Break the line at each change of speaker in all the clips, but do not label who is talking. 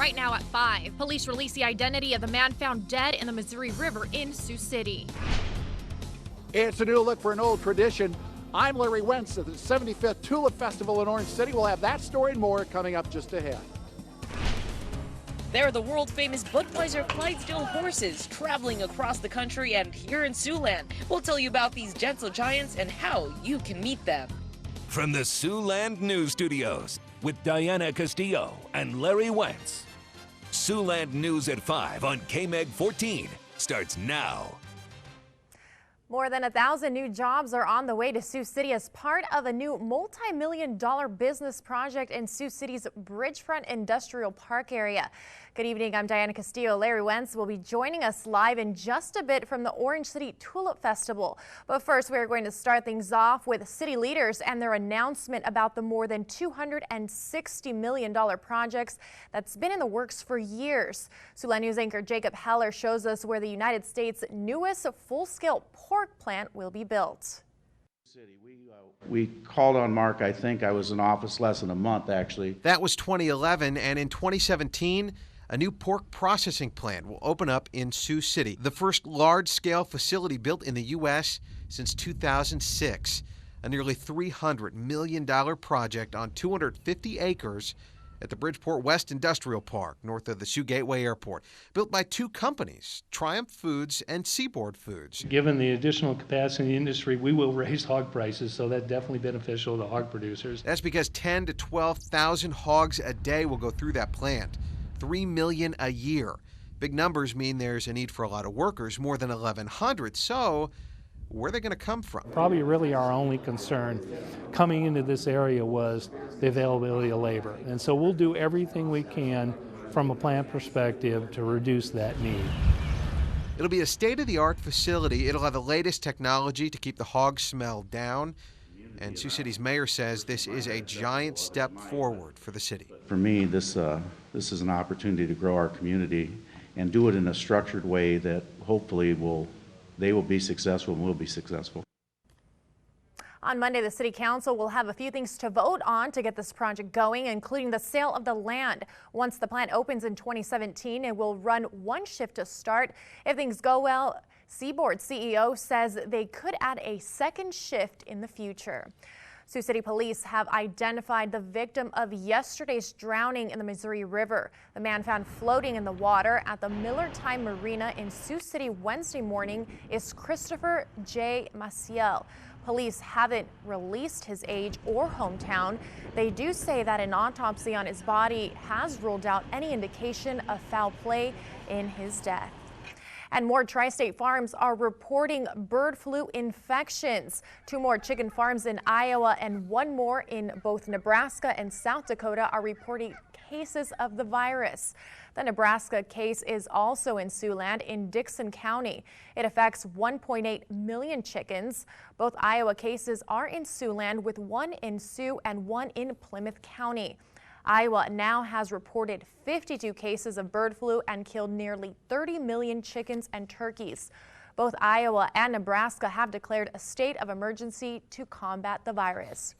Right now at 5, police release the identity of the man found dead in the Missouri River in Sioux City.
It's a new look for an old tradition. I'm Larry Wentz at the 75th Tulip Festival in Orange City. We'll have that story and more coming up just ahead.
They're the world-famous Budweiser Clydesdale horses traveling across the country and here in Siouxland. We'll tell you about these gentle giants and how you can meet them.
From the Siouxland News Studios with Diana Castillo and Larry Wentz. Siouxland News at 5 on KMEG 14 starts now.
More than 1,000 new jobs are on the way to Sioux City as part of a new multi-million-dollar business project in Sioux City's Bridgefront Industrial Park area. Good evening, I'm Diana Castillo. Larry Wentz will be joining us live in just a bit from the Orange City Tulip Festival. But first, we're going to start things off with city leaders and their announcement about the more than $260 million projects that's been in the works for years. Siouxland News anchor Jacob Heller shows us where the United States' newest full-scale pork plant will be built.
We called on Mark, I think I was in office less than a month actually.
That was 2011, and in 2017, a new pork processing plant will open up in Sioux City, the first large-scale facility built in the U.S. since 2006, a nearly $300 million project on 250 acres at the Bridgeport West Industrial Park, north of the Sioux Gateway Airport, built by two companies, Triumph Foods and Seaboard Foods.
Given the additional capacity in the industry, we will raise hog prices, so that's definitely beneficial to hog producers.
That's because 10,000 to 12,000 hogs a day will go through that plant, 3 million a year. Big numbers mean there's a need for a lot of workers, more than 1,100, so where are they going to come from?
Probably really our only concern coming into this area was the availability of labor. And so we'll do everything we can from a plant perspective to reduce that need.
It'll be a state-of-the-art facility. It'll have the latest technology to keep the hog smell down. And Sioux City's mayor says this is a giant step forward for the city.
For me, this is an opportunity to grow our community and do it in a structured way that hopefully they will be successful and we'll be successful.
On Monday, the City Council will have a few things to vote on to get this project going, including the sale of the land. Once the plant opens in 2017, it will run one shift to start. If things go well, Seaboard CEO says they could add a second shift in the future. Sioux City police have identified the victim of yesterday's drowning in the Missouri River. The man found floating in the water at the Miller Time Marina in Sioux City Wednesday morning is Christopher J. Maciel. Police haven't released his age or hometown. They do say that an autopsy on his body has ruled out any indication of foul play in his death. And more tri-state farms are reporting bird flu infections. 2 more chicken farms in Iowa and 1 more in both Nebraska and South Dakota are reporting cases of the virus. The Nebraska case is also in Siouxland in Dixon County. It affects 1.8 million chickens. Both Iowa cases are in Siouxland, with 1 in Sioux and 1 in Plymouth County. Iowa now has reported 52 cases of bird flu and killed nearly 30 million chickens and turkeys. Both Iowa and Nebraska have declared a state of emergency to combat the virus.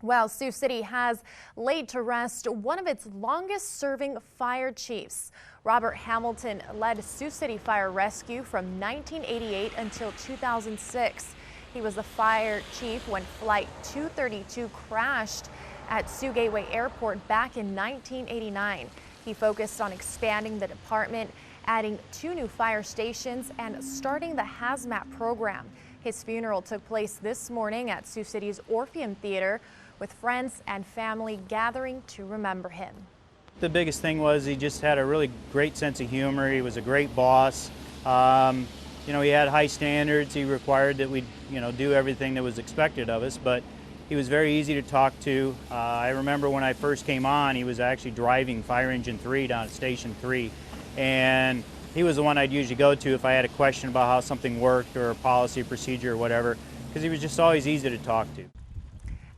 Well, Sioux City has laid to rest one of its longest-serving fire chiefs. Robert Hamilton led Sioux City Fire Rescue from 1988 until 2006. He was the fire chief when Flight 232 crashed at Sioux Gateway Airport back in 1989. He focused on expanding the department, adding 2 new fire stations, and starting the hazmat program. His funeral took place this morning at Sioux City's Orpheum Theater, with friends and family gathering to remember him.
The biggest thing was he just had a really great sense of humor. He was a great boss. He had high standards. He required that we, do everything that was expected of us, but he was very easy to talk to. I remember when I first came on, he was actually driving Fire Engine 3 down at Station 3, and he was the one I'd usually go to if I had a question about how something worked or a policy, procedure, or whatever, because he was just always easy to talk to.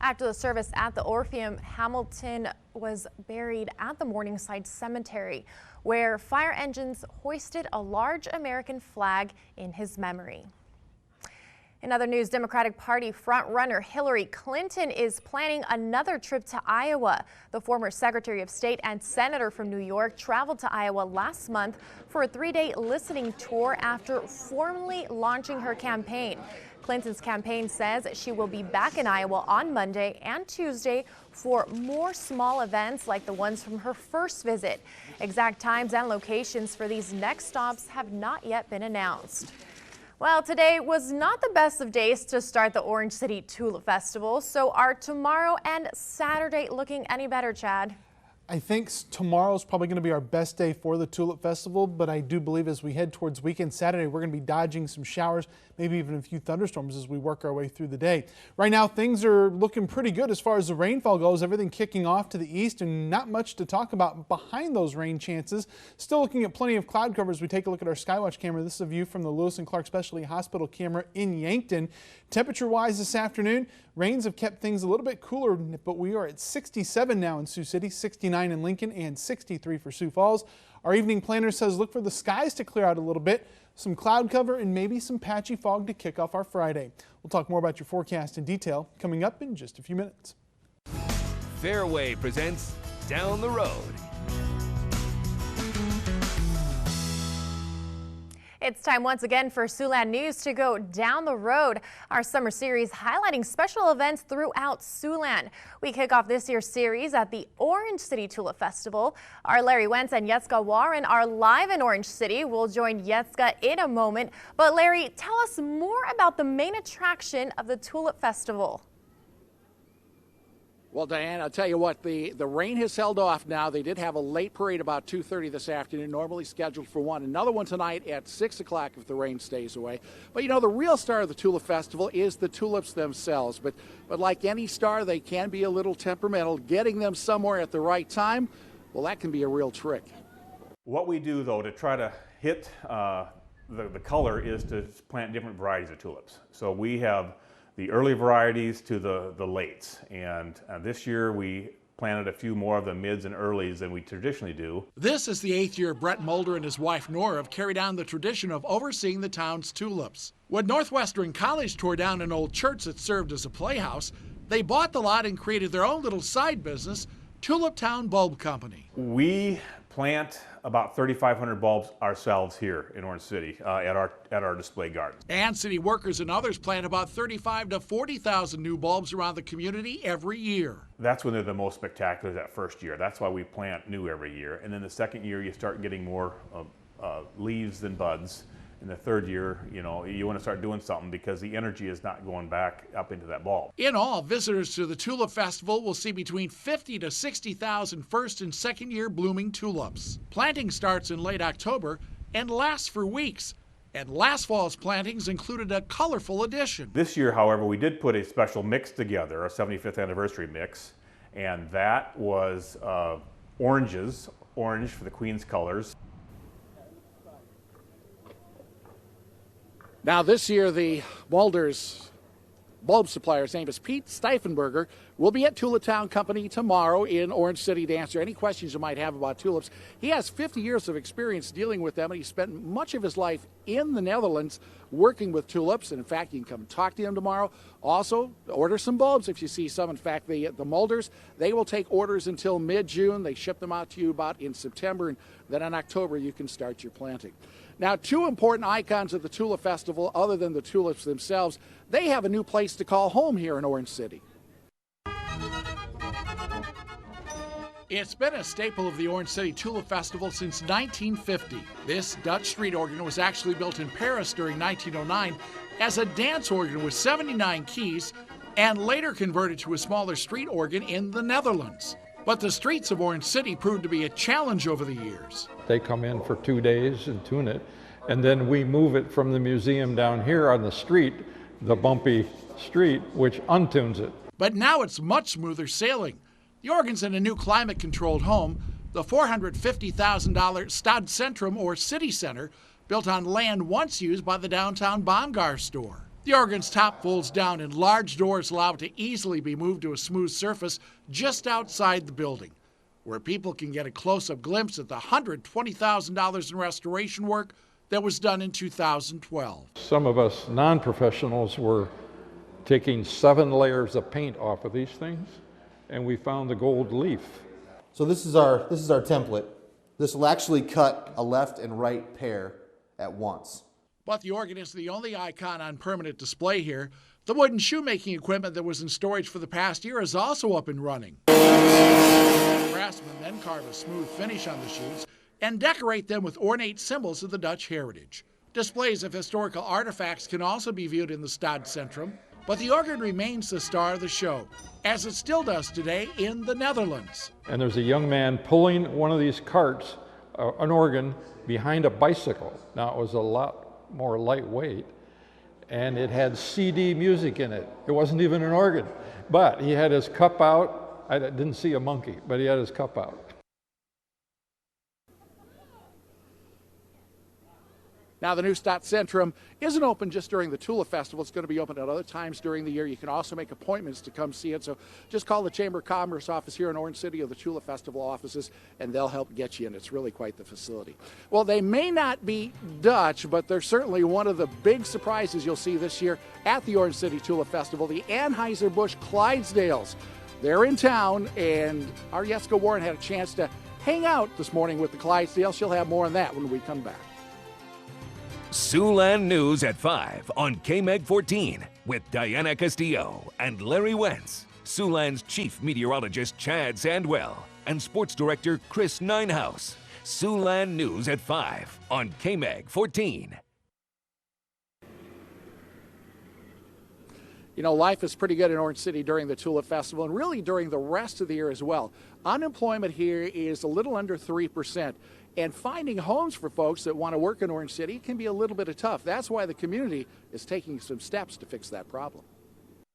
After the service at the Orpheum, Hamilton was buried at the Morningside Cemetery, where fire engines hoisted a large American flag in his memory. In other news, Democratic Party frontrunner Hillary Clinton is planning another trip to Iowa. The former Secretary of State and Senator from New York traveled to Iowa last month for a 3-day listening tour after formally launching her campaign. Clinton's campaign says she will be back in Iowa on Monday and Tuesday for more small events like the ones from her first visit. Exact times and locations for these next stops have not yet been announced. Well, today was not the best of days to start the Orange City Tulip Festival. So are tomorrow and Saturday looking any better, Chad?
I think tomorrow is probably going to be our best day for the Tulip Festival, but I do believe as we head towards weekend Saturday, we're going to be dodging some showers, maybe even a few thunderstorms as we work our way through the day. Right now, things are looking pretty good as far as the rainfall goes, everything kicking off to the east and not much to talk about behind those rain chances. Still looking at plenty of cloud cover as we take a look at our Skywatch camera. This is a view from the Lewis and Clark Specialty Hospital camera in Yankton. Temperature-wise this afternoon, rains have kept things a little bit cooler, but we are at 67 now in Sioux City, 69 in Lincoln, and 63 for Sioux Falls. Our evening planner says look for the skies to clear out a little bit, some cloud cover, and maybe some patchy fog to kick off our Friday. We'll talk more about your forecast in detail coming up in just a few minutes.
Fairway presents Down the Road.
It's time once again for Siouxland News to go down the road. Our summer series highlighting special events throughout Siouxland. We kick off this year's series at the Orange City Tulip Festival. Our Larry Wentz and Yetska Warren are live in Orange City. We'll join Yetska in a moment. But Larry, tell us more about the main attraction of the Tulip Festival.
Well, Diane, I'll tell you what, the rain has held off now. They did have a late parade about 2:30 this afternoon, normally scheduled for 1. Another one tonight at 6 o'clock if the rain stays away. But, you know, the real star of the Tulip Festival is the tulips themselves. But like any star, they can be a little temperamental. Getting them somewhere at the right time, well, that can be a real trick.
What we do, though, to try to hit the color is to plant different varieties of tulips. So we have the early varieties to the lates, and this year we planted a few more of the mids and earlies than we traditionally do.
This is the 8th year Brett Mulder and his wife Nora have carried on the tradition of overseeing the town's tulips. When Northwestern College tore down an old church that served as a playhouse, they bought the lot and created their own little side business, Tulip Town Bulb Company.
We plant about 3,500 bulbs ourselves here in Orange City at our display garden.
And city workers and others plant about 35,000 to 40,000 new bulbs around the community every year.
That's when they're the most spectacular, that first year. That's why we plant new every year. And then the second year you start getting more leaves than buds. In the third year, you know, you want to start doing something because the energy is not going back up into that bulb.
In all, visitors to the Tulip Festival will see between 50 to 60,000 first and second year blooming tulips. Planting starts in late October and lasts for weeks. And last fall's plantings included a colorful addition.
This year, however, we did put a special mix together, a 75th anniversary mix, and that was oranges, orange for the Queen's colors.
Now this year, the Mulder's bulb supplier, his name is Pete Steifenberger, will be at Tulip Town Company tomorrow in Orange City to answer any questions you might have about tulips. He has 50 years of experience dealing with them, and he spent much of his life in the Netherlands working with tulips. And in fact, you can come talk to him tomorrow. Also, order some bulbs if you see some. In fact, the Mulders, they will take orders until mid-June. They ship them out to you about in September, and then in October you can start your planting. Now, two important icons of the Tulip Festival, other than the tulips themselves, they have a new place to call home here in Orange City. It's been a staple of the Orange City Tulip Festival since 1950. This Dutch street organ was actually built in Paris during 1909 as a dance organ with 79 keys and later converted to a smaller street organ in the Netherlands. But the streets of Orange City proved to be a challenge over the years.
They come in for 2 days and tune it, and then we move it from the museum down here on the street, the bumpy street, which untunes it.
But now it's much smoother sailing. The organ's in a new climate-controlled home, the $450,000 Stad Centrum, or City Center, built on land once used by the downtown Baumgar store. The organ's top folds down and large doors allow it to easily be moved to a smooth surface just outside the building, where people can get a close-up glimpse at the $120,000 in restoration work that was done in 2012.
Some of us non-professionals were taking 7 layers of paint off of these things, and we found the gold leaf.
So this is our template. This will actually cut a left and right pair at once.
But the organ is the only icon on permanent display here. The wooden shoemaking equipment that was in storage for the past year is also up and running. Craftsmen then carve a smooth finish on the shoes and decorate them with ornate symbols of the Dutch heritage. Displays of historical artifacts can also be viewed in the Stadcentrum, but the organ remains the star of the show, as it still does today in the Netherlands.
And there's a young man pulling one of these carts, an organ, behind a bicycle. Now, it was a lot more lightweight, and it had CD music in it. It wasn't even an organ, but he had his cup out. I didn't see a monkey, but he had his cup out.
Now, the new Stadcentrum isn't open just during the Tulip Festival. It's going to be open at other times during the year. You can also make appointments to come see it. So just call the Chamber of Commerce office here in Orange City or the Tulip Festival offices, and they'll help get you in. It's really quite the facility. Well, they may not be Dutch, but they're certainly one of the big surprises you'll see this year at the Orange City Tulip Festival, the Anheuser-Busch Clydesdales. They're in town, and our Jessica Warren had a chance to hang out this morning with the Clydesdales. She'll have more on that when we come back.
Siouxland News at 5 on KMEG 14 with Diana Castillo and Larry Wentz, Siouxland's chief meteorologist Chad Sandwell, and sports director Chris Ninehouse. Siouxland News at 5 on KMEG 14.
You know, life is pretty good in Orange City during the Tulip Festival and really during the rest of the year as well. Unemployment here is a little under 3%. And finding homes for folks that want to work in Orange City can be a little bit tough. That's why the community is taking some steps to fix that problem.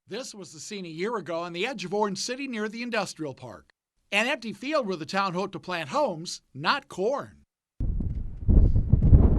This was the scene a year ago on the edge of Orange City near the industrial park. An empty field where the town hoped to plant homes, not corn.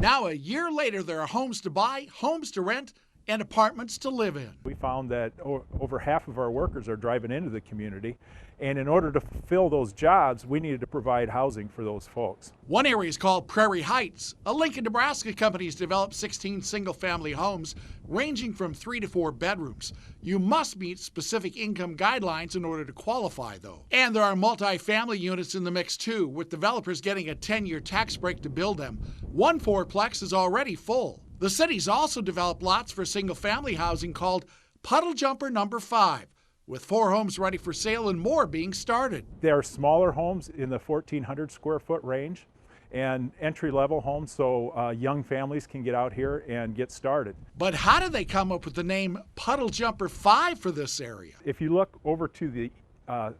Now, a year later, there are homes to buy, homes to rent, and apartments to live in.
We found that over half of our workers are driving into the community, and in order to fulfill those jobs, we needed to provide housing for those folks.
One area is called Prairie Heights. A Lincoln, Nebraska company has developed 16 single-family homes ranging from 3 to 4 bedrooms. You must meet specific income guidelines in order to qualify, though. And there are multi-family units in the mix, too, with developers getting a 10-year tax break to build them. One fourplex is already full. The city's also developed lots for single-family housing called Puddle Jumper Number 5, with 4 homes ready for sale and more being started.
There are smaller homes in the 1,400 square foot range and entry-level homes so young families can get out here and get started.
But how did they come up with the name Puddle Jumper 5 for this area?
If you look over to the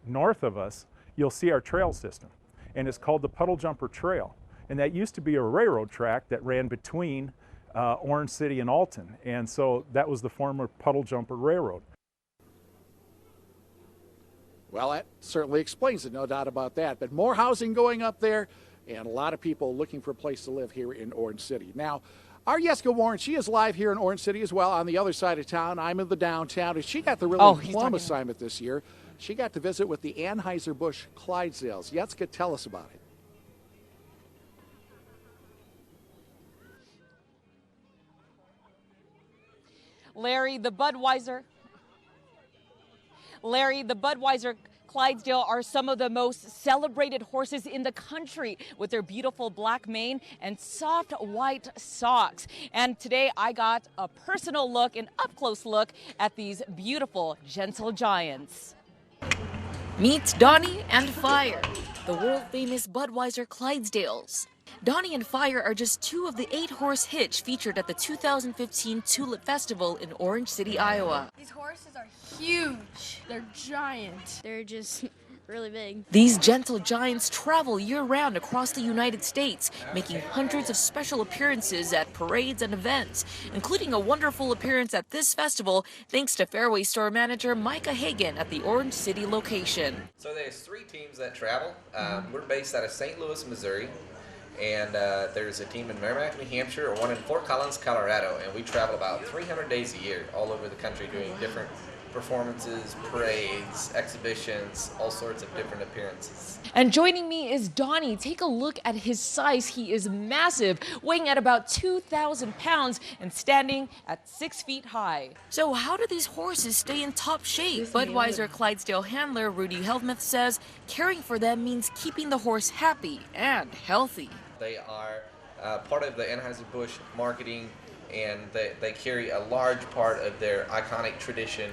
north of us, you'll see our trail system, and it's called the Puddle Jumper Trail. And that used to be a railroad track that ran between Orange City and Alton, and so that was the former Puddle Jumper Railroad.
Well, that certainly explains it, no doubt about that. But more housing going up there, and a lot of people looking for a place to live here in Orange City. Now, our Jessica Warren, she is live here in Orange City as well on the other side of town. I'm in the downtown, and she got the really plum assignment this year. She got to visit with the Anheuser-Busch Clydesdales. Jessica, tell us about it.
Larry, the Budweiser Clydesdale are some of the most celebrated horses in the country with their beautiful black mane and soft white socks. And today I got a personal look, an up-close look at these beautiful gentle giants. Meet Donnie and Fire, the world-famous Budweiser Clydesdales. Donnie and Fire are just 2 of the 8-horse hitch featured at the 2015 Tulip Festival in Orange City, Iowa.
These horses are huge. They're giant. They're just really big.
These gentle giants travel year-round across the United States, making hundreds of special appearances at parades and events, including a wonderful appearance at this festival thanks to Fairway store manager Micah Hagan at the Orange City location.
So there's 3 teams that travel. We're based out of St. Louis, Missouri. And there's a team in Merrimack, New Hampshire, or one in Fort Collins, Colorado, and we travel about 300 days a year all over the country doing different performances, parades, exhibitions, all sorts of different appearances.
And joining me is Donnie. Take a look at his size. He is massive, weighing at about 2,000 pounds and standing at 6 feet high. So how do these horses stay in top shape? Budweiser Clydesdale handler Rudy Helmuth says caring for them means keeping the horse happy and healthy.
They are part of the Anheuser-Busch marketing, and they carry a large part of their iconic tradition.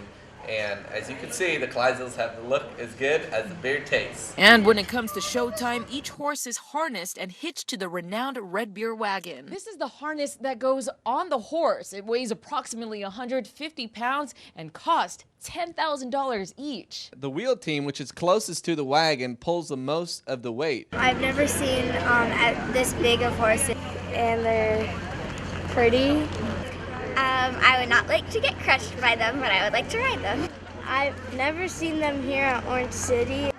And as you can see, the Clydesdales have the look as good as the beer tastes.
And when it comes to showtime, each horse is harnessed and hitched to the renowned Red Beer wagon. This is the harness that goes on the horse. It weighs approximately 150 pounds and costs $10,000 each.
The wheel team, which is closest to the wagon, pulls the most of the weight.
I've never seen this big of horses, and they're pretty. I would not like to get crushed by them, but I would like to ride them. I've never seen them here at Orange City.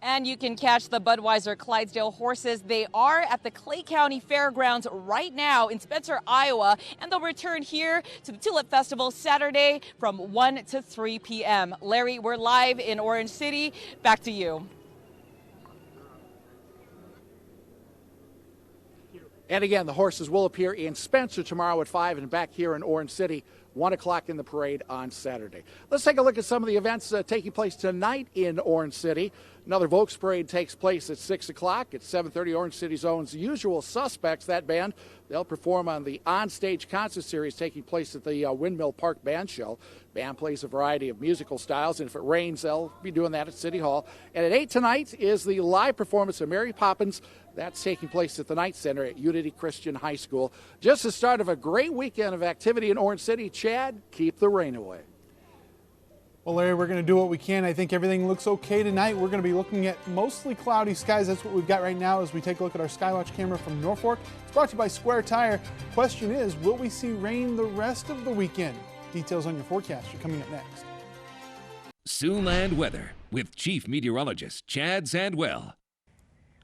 And you can catch the Budweiser Clydesdale horses. They are at the Clay County Fairgrounds right now in Spencer, Iowa, and they'll return here to the Tulip Festival Saturday from 1 to 3 p.m. Larry, we're live in Orange City. Back to you.
And again, the horses will appear in Spencer tomorrow at 5 and back here in Orange City, 1 o'clock in the parade on Saturday. Let's take a look at some of the events taking place tonight in Orange City. Another Volks Parade takes place at 6 o'clock. At 7:30, Orange City Zone's Usual Suspects, that band, they'll perform on the on-stage concert series taking place at the Windmill Park Band Show. Band plays a variety of musical styles, and if it rains, they'll be doing that at City Hall. And at 8 tonight is the live performance of Mary Poppins. That's taking place at the Knight Center at Unity Christian High School. Just the start of a great weekend of activity in Orange City. Chad, keep the rain away.
Well, Larry, we're going to do what we can. I think everything looks okay tonight. We're going to be looking at mostly cloudy skies. That's what we've got right now as we take a look at our Skywatch camera from Norfolk. It's brought to you by Square Tire. Question is, will we see rain the rest of the weekend? Details on your forecast are coming up next.
Siouxland weather with Chief Meteorologist Chad Sandwell.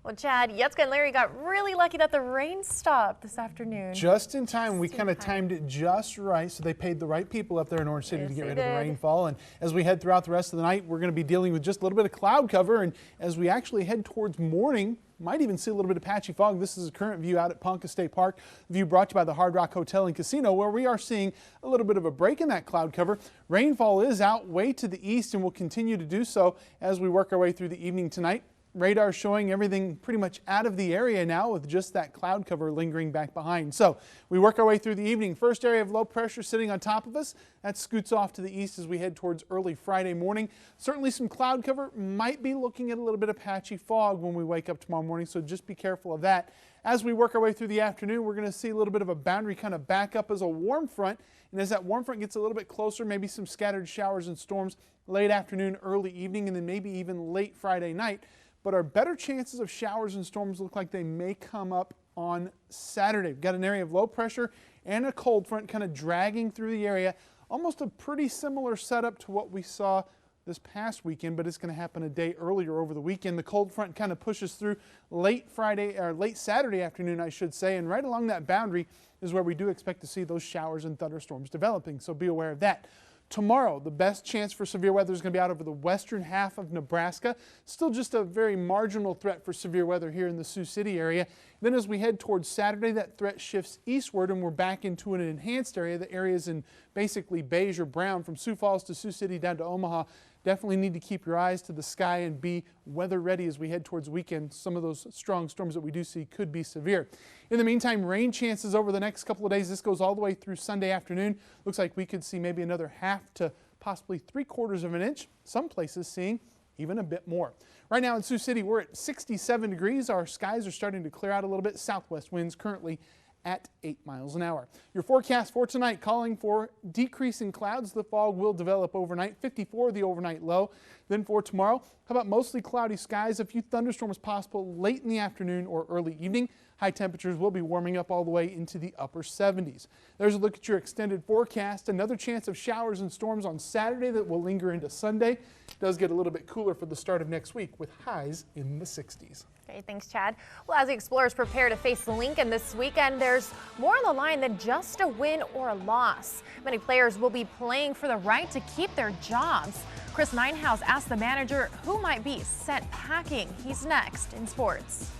Well, Chad, Yetzka and Larry got really lucky that the rain stopped this afternoon.
Just in time. We kind of timed it just right, so they paid the right people up there in Orange City to get rid of the rainfall. And as we head throughout the rest of the night, we're going to be dealing with just a little bit of cloud cover. And as we actually head towards morning, might even see a little bit of patchy fog. This is a current view out at Ponca State Park. View brought to you by the Hard Rock Hotel and Casino, where we are seeing a little bit of a break in that cloud cover. Rainfall is out way to the east and will continue to do so as we work our way through the evening tonight. Radar showing everything pretty much out of the area now with just that cloud cover lingering back behind. So we work our way through the evening. First area of low pressure sitting on top of us. That scoots off to the east as we head towards early Friday morning. Certainly some cloud cover. Might be looking at a little bit of patchy fog when we wake up tomorrow morning, so just be careful of that. As we work our way through the afternoon, we're going to see a little bit of a boundary kind of back up as a warm front. And as that warm front gets a little bit closer, maybe some scattered showers and storms late afternoon, early evening, and then maybe even late Friday night. But our better chances of showers and storms look like they may come up on Saturday. We've got an area of low pressure and a cold front kind of dragging through the area. Almost a pretty similar setup to what we saw this past weekend, but it's going to happen a day earlier over the weekend. The cold front kind of pushes through late Saturday afternoon, I should say, and right along that boundary is where we do expect to see those showers and thunderstorms developing, so be aware of that. Tomorrow, the best chance for severe weather is going to be out over the western half of Nebraska. Still just a very marginal threat for severe weather here in the Sioux City area. Then as we head towards Saturday, that threat shifts eastward and we're back into an enhanced area. The areas in basically beige or brown from Sioux Falls to Sioux City down to Omaha. Definitely need to keep your eyes to the sky and be weather ready as we head towards weekend. Some of those strong storms that we do see could be severe. In the meantime, rain chances over the next couple of days. This goes all the way through Sunday afternoon. Looks like we could see maybe another half to possibly 3/4 of an inch. Some places seeing even a bit more. Right now in Sioux City, we're at 67 degrees. Our skies are starting to clear out a little bit. Southwest winds currently at 8 miles an hour. Your forecast for tonight calling for decreasing clouds. The fog will develop overnight. 54 the overnight low. Then for tomorrow, how about mostly cloudy skies? A few thunderstorms possible late in the afternoon or early evening. High temperatures will be warming up all the way into the upper 70s. There's a look at your extended forecast. Another chance of showers and storms on Saturday that will linger into Sunday. does get a little bit cooler for the start of next week with highs in the 60s.
Okay, thanks, Chad. Well, as the Explorers prepare to face Lincoln this weekend, there's more on the line than just a win or a loss. Many players will be playing for the right to keep their jobs. Chris Ninehouse asked the manager who might be sent packing. He's next in sports.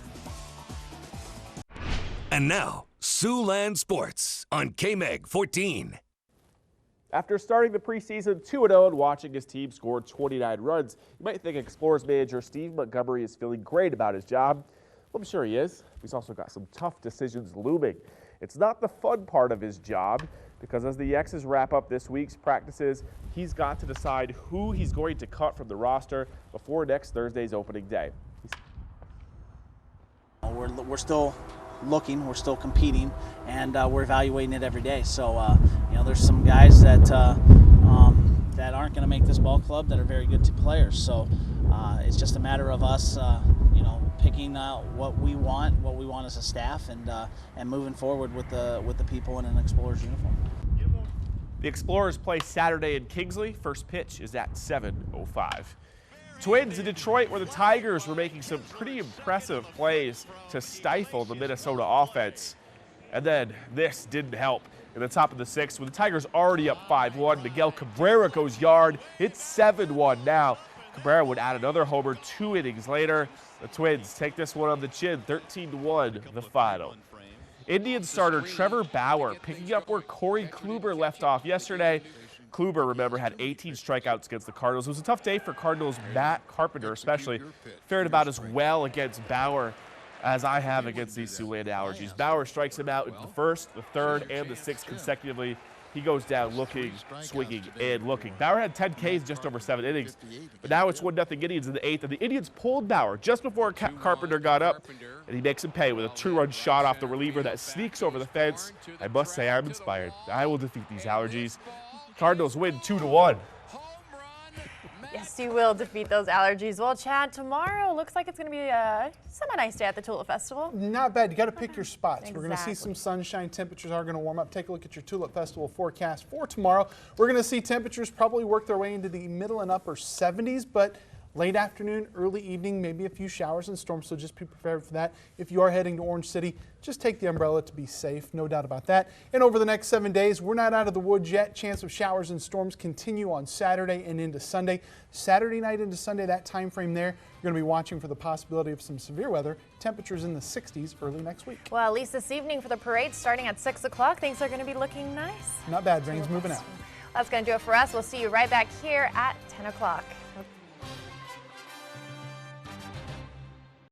And now, Siouxland Sports on KMEG 14.
After starting the preseason 2-0 and watching his team score 29 runs, you might think Explorers manager Steve Montgomery is feeling great about his job. Well, I'm sure he is. He's also got some tough decisions looming. It's not the fun part of his job because as the X's wrap up this week's practices, he's got to decide who he's going to cut from the roster before next Thursday's opening day.
We're still looking, we're still competing, and we're evaluating it every day. So, there's some guys that that aren't going to make this ball club that are very good players. So, it's just a matter of us, picking out what we want as a staff, and moving forward with the people in an Explorers uniform.
The Explorers play Saturday in Kingsley. First pitch is at 7:05. Twins in Detroit, where the Tigers were making some pretty impressive plays to stifle the Minnesota offense. And then this didn't help. In the top of the sixth, with the Tigers already up 5-1, Miguel Cabrera goes yard. It's 7-1 now. Cabrera would add another homer 2 innings later. The Twins take this one on the chin, 13-1 the final. Indians starter Trevor Bauer picking up where Corey Kluber left off yesterday. Kluber, remember, had 18 strikeouts against the Cardinals. It was a tough day for Cardinals' Matt Carpenter, especially. Fared about as well against Bauer as I have against these Siouxland allergies. Bauer strikes him out in the first, the third, and the sixth consecutively. He goes down looking, swinging, and looking. Bauer had 10 Ks in just over 7 innings, but now it's 1-0 Indians in the 8th, and the Indians pulled Bauer just before Carpenter got up, and he makes him pay with a 2-run shot off the reliever that sneaks over the fence. I must say, I'm inspired. I will defeat these allergies. Cardinals win 2-1.
Yes, you will defeat those allergies. Well, Chad, tomorrow looks like it's going to be a semi-nice day at the Tulip Festival.
Not bad. You got to pick your spots.
Exactly.
We're going to see some sunshine. Temperatures are going to warm up. Take a look at your Tulip Festival forecast for tomorrow. We're going to see temperatures probably work their way into the middle and upper 70s, but late afternoon, early evening, maybe a few showers and storms, so just be prepared for that. If you are heading to Orange City, just take the umbrella to be safe, no doubt about that. And over the next 7 days, we're not out of the woods yet. Chance of showers and storms continue on Saturday and into Sunday. Saturday night into Sunday, that time frame there, you're going to be watching for the possibility of some severe weather. Temperatures in the 60s early next week.
Well, at least this evening for the parade starting at 6 o'clock, things are going to be looking nice.
Not bad. Rain's moving out.
That's going to do it for us. We'll see you right back here at 10 o'clock.